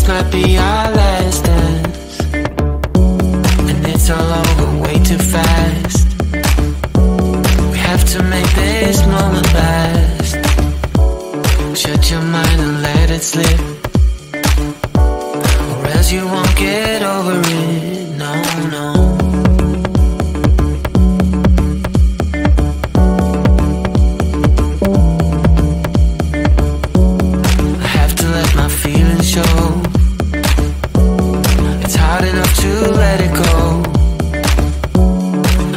might be our last dance, and it's all over way too fast. We have to make this moment last. Shut your mind and let it slip, or else you won't get over it. No, no. It's hard enough to let it go.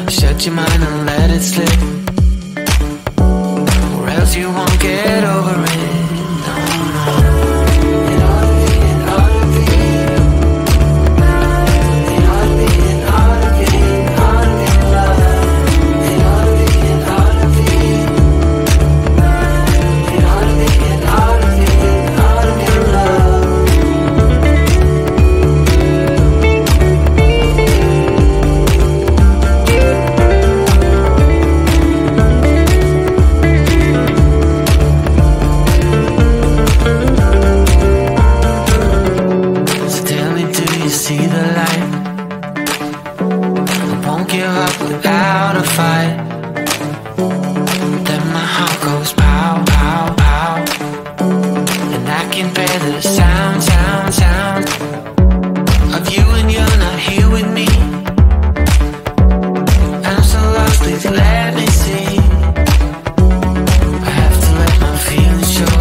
Shut your mind and let it slip, or else you won't get over it. No, no. It ought to be, it ought to be. It ought to be, it ought to be. It ought to be love. It ought to be, it ought to be. It ought to be, it ought to be. It ought to be love. See the light. I won't give up without a fight. Then my heart goes pow, pow, pow, and I can bear the sound, sound, sound of you when you're not here with me. I'm so lost, please let me see. I have to let my feelings show.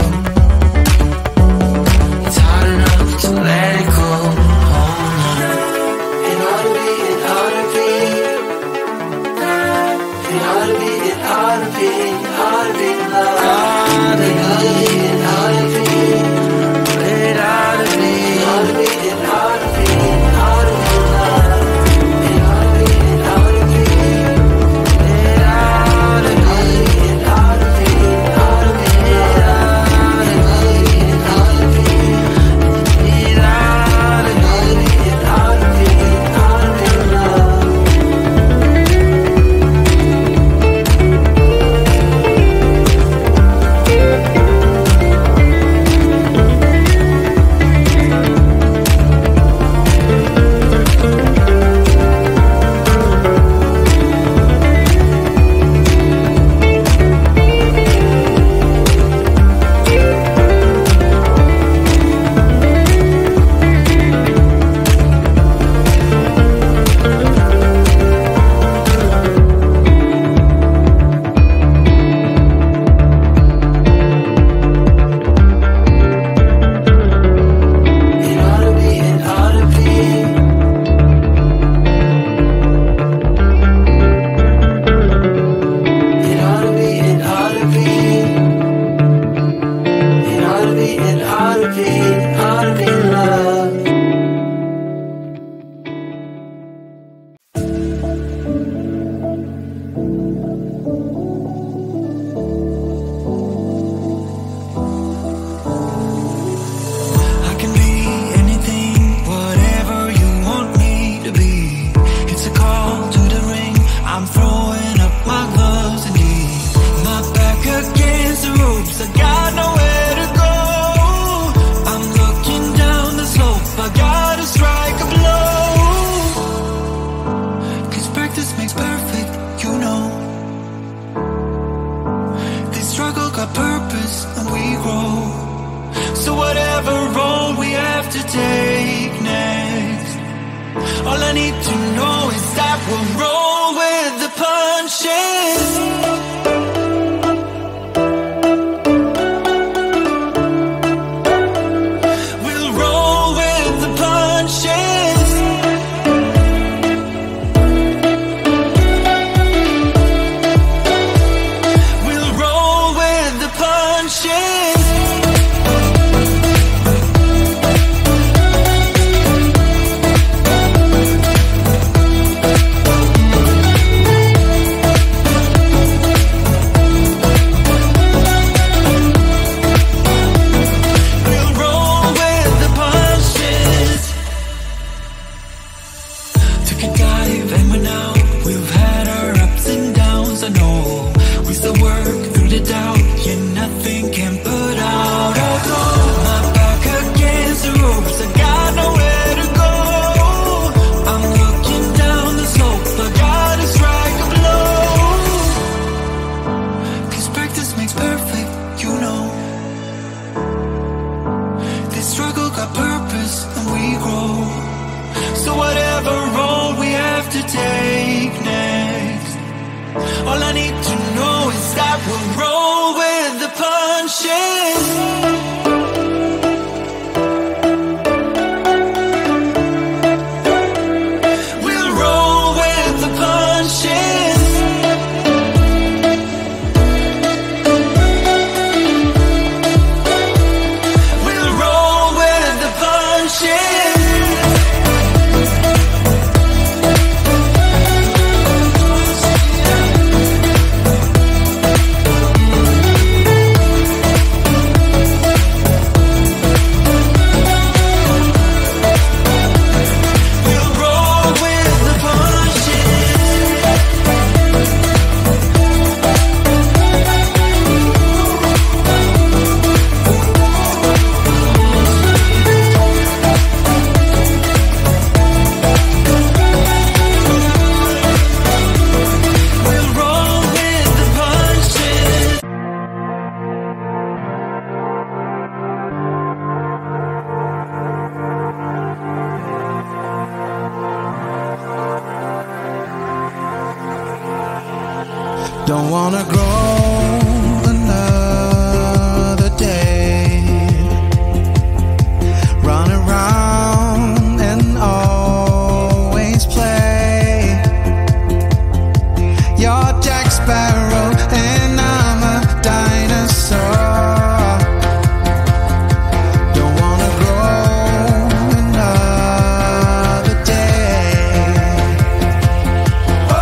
It's hard enough to let it go. All I need to know is that we'll roll with the punches. We'll roll with the punches. We'll roll with the punches. Don't wanna grow another day, run around and always play. You're Jack Sparrow and I'm a dinosaur. Don't wanna grow another day. Oh,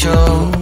control.